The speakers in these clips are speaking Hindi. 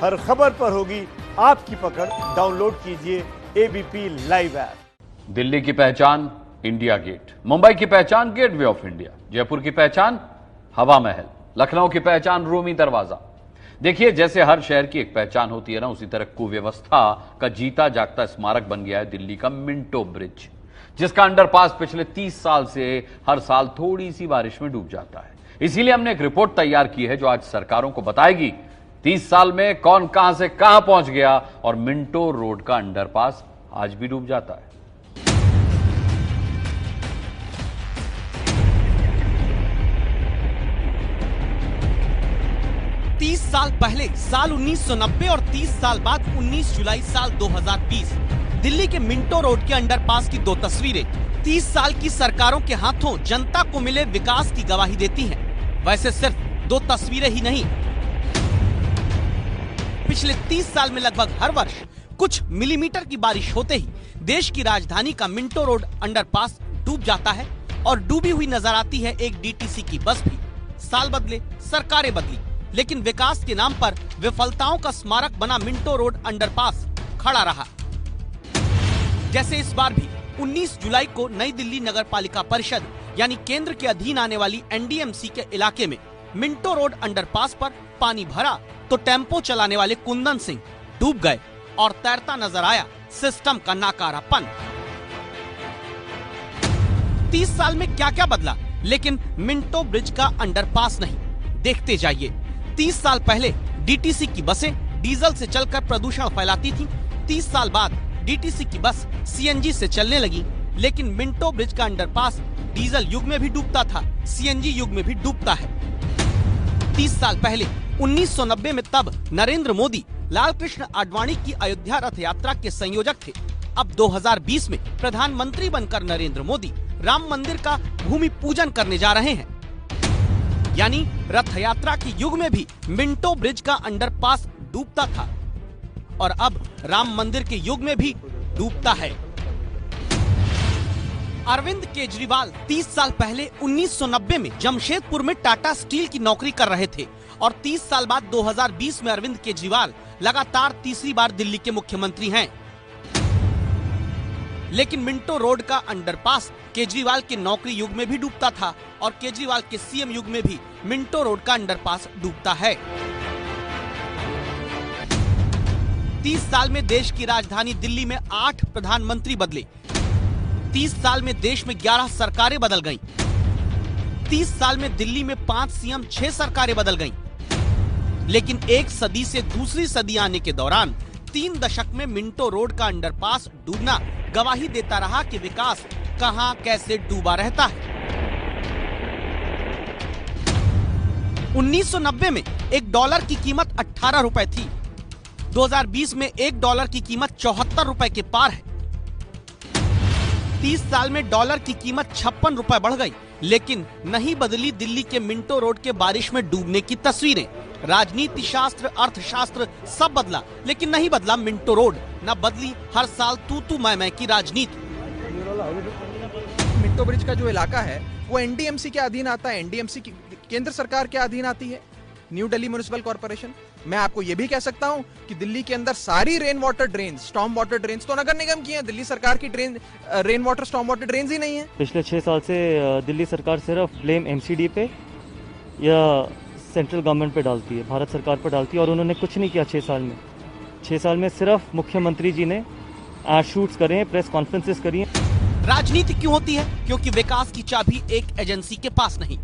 हर खबर पर होगी आपकी पकड़। डाउनलोड कीजिए एबीपी लाइव ऐप। दिल्ली की पहचान इंडिया गेट, मुंबई की पहचान गेटवे ऑफ इंडिया, जयपुर की पहचान हवा महल, लखनऊ की पहचान रूमी दरवाजा। देखिए, जैसे हर शहर की एक पहचान होती है ना, उसी तरह कुव्यवस्था का जीता जागता स्मारक बन गया है दिल्ली का मिंटो ब्रिज, जिसका अंडरपास पिछले 30 साल से हर साल थोड़ी सी बारिश में डूब जाता है। इसीलिए हमने एक रिपोर्ट तैयार की है जो आज सरकारों को बताएगी 30 साल में कौन कहां से कहां पहुंच गया और मिंटो रोड का अंडरपास आज भी डूब जाता है। साल पहले साल 1990 और 30 साल बाद 19 जुलाई साल 2020 दिल्ली के मिंटो रोड के अंडरपास की दो तस्वीरें 30 साल की सरकारों के हाथों जनता को मिले विकास की गवाही देती हैं। वैसे सिर्फ दो तस्वीरें ही नहीं, पिछले 30 साल में लगभग हर वर्ष कुछ मिलीमीटर की बारिश होते ही देश की राजधानी का मिंटो रोड अंडरपास डूब जाता है और डूबी हुई नजर आती है एक डीटीसी की बस भी। साल बदले, सरकारें बदली, लेकिन विकास के नाम पर विफलताओं का स्मारक बना मिंटो रोड अंडरपास खड़ा रहा। जैसे इस बार भी 19 जुलाई को नई दिल्ली नगर पालिका परिषद यानी केंद्र के अधीन आने वाली एनडीएमसी के इलाके में मिंटो रोड अंडरपास पर पानी भरा तो टेम्पो चलाने वाले कुंदन सिंह डूब गए और तैरता नजर आया सिस्टम का नाकारापन। 30 साल में क्या क्या बदला, लेकिन मिंटो ब्रिज का अंडरपास नहीं। देखते जाइए। 30 साल पहले डीटीसी की बसें डीजल से चलकर प्रदूषण फैलाती थीं। 30 साल बाद डीटीसी की बस सीएनजी से चलने लगी, लेकिन मिंटो ब्रिज का अंडरपास डीजल युग में भी डूबता था, सीएनजी युग में भी डूबता है। 30 साल पहले 1990 में तब नरेंद्र मोदी लाल कृष्ण आडवाणी की अयोध्या रथ यात्रा के संयोजक थे। अब 2020 में प्रधानमंत्री बनकर नरेंद्र मोदी राम मंदिर का भूमि पूजन करने जा रहे हैं। यानी रथ यात्रा के युग में भी मिंटो ब्रिज का अंडरपास डूबता था और अब राम मंदिर के युग में भी डूबता है। अरविंद केजरीवाल 30 साल पहले 1990 में जमशेदपुर में टाटा स्टील की नौकरी कर रहे थे और 30 साल बाद 2020 में अरविंद केजरीवाल लगातार तीसरी बार दिल्ली के मुख्यमंत्री हैं। लेकिन मिंटो रोड का अंडरपास केजरीवाल के नौकरी युग में भी डूबता था और केजरीवाल के सीएम युग में भी मिंटो रोड का अंडरपास डूबता है। 30 साल में देश की राजधानी दिल्ली में 8 प्रधानमंत्री बदले। 30 साल में देश में 11 सरकारें बदल गईं। 30 साल में दिल्ली में 5 सीएम, 6 सरकारें बदल गईं। लेकिन एक सदी से दूसरी सदी आने के दौरान 3 दशक में मिंटो रोड का अंडरपास डूबना गवाही देता रहा कि विकास कहां कैसे डूबा रहता है। 1990 में $1 की कीमत 18 रुपए थी। 2020 में $1 की कीमत 74 रुपए के पार है। 30 साल में डॉलर की कीमत 56 रुपए बढ़ गई, लेकिन नहीं बदली दिल्ली के मिंटो रोड के बारिश में डूबने की तस्वीरें। राजनीति शास्त्र, अर्थशास्त्र सब बदला, लेकिन नहीं बदला मिंटो रोड। न बदली हर साल तू मैं की राजनीति। मिंटो ब्रिज का जो इलाका है वो एनडीएमसी के अधीन आता है। एनडीएमसी की केंद्र सरकार के अधीन आती है, न्यू दिल्ली म्युनिसिपल कॉर्पोरेशन। मैं आपको ये भी कह सकता हूँ कि दिल्ली के अंदर सारी rain water drains, storm water drains तो नगर निगम की हैं। दिल्ली सरकार की rain water, storm water drains ही नहीं है। पिछले 6 साल से दिल्ली सरकार सिर्फ ब्लेम एमसीडी पे या सेंट्रल गवर्नमेंट पे डालती है, भारत सरकार पर डालती है, और उन्होंने कुछ नहीं किया 6 साल में। 6 साल में सिर्फ मुख्यमंत्री जी ने एड शूट्स करे हैं, प्रेस कॉन्फ्रेंसेस करी हैं। राजनीति क्यों होती है? क्योंकि विकास की चाबी एक एजेंसी के पास नहीं।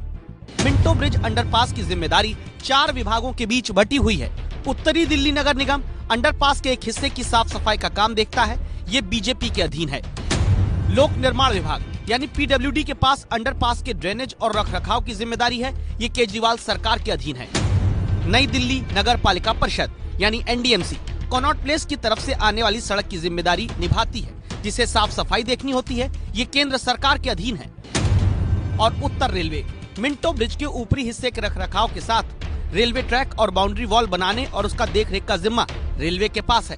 मिंटो ब्रिज अंडरपास की जिम्मेदारी 4 विभागों के बीच बटी हुई है। उत्तरी दिल्ली नगर निगम अंडरपास के एक हिस्से की साफ सफाई का काम देखता है, ये बीजेपी के अधीन है। लोक निर्माण विभाग यानी पीडब्ल्यूडी के पास अंडरपास के ड्रेनेज और रखरखाव की जिम्मेदारी है, ये केजरीवाल सरकार के अधीन है। नई दिल्ली नगर पालिका परिषद यानी एनडीएमसी कनॉट प्लेस की तरफ से आने वाली सड़क की जिम्मेदारी निभाती है, जिसे साफ सफाई देखनी होती है, ये केंद्र सरकार के अधीन है। और उत्तर रेलवे मिंटो ब्रिज के ऊपरी हिस्से के रखरखाव के साथ रेलवे ट्रैक और बाउंड्री वॉल बनाने और उसका देखरेख का जिम्मा रेलवे के पास है।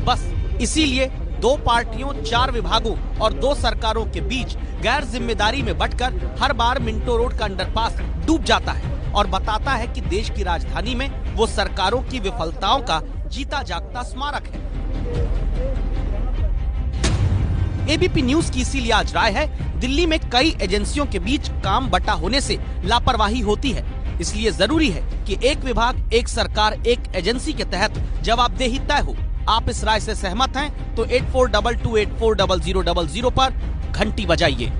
बस इसीलिए 2 पार्टियों, 4 विभागों और 2 सरकारों के बीच गैर जिम्मेदारी में बंटकर हर बार मिंटो रोड का अंडरपास डूब जाता है। और बताता है कि देश की राजधानी में वो सरकारों की विफलताओं का जीता जागता स्मारक है। एबीपी न्यूज की इसीलिए आज राय है, दिल्ली में कई एजेंसियों के बीच काम बंटा होने से लापरवाही होती है। इसलिए जरूरी है कि एक विभाग, एक सरकार, एक एजेंसी के तहत जवाबदेही तय हो। आप इस राय से सहमत हैं तो 8422840000 पर घंटी बजाइए।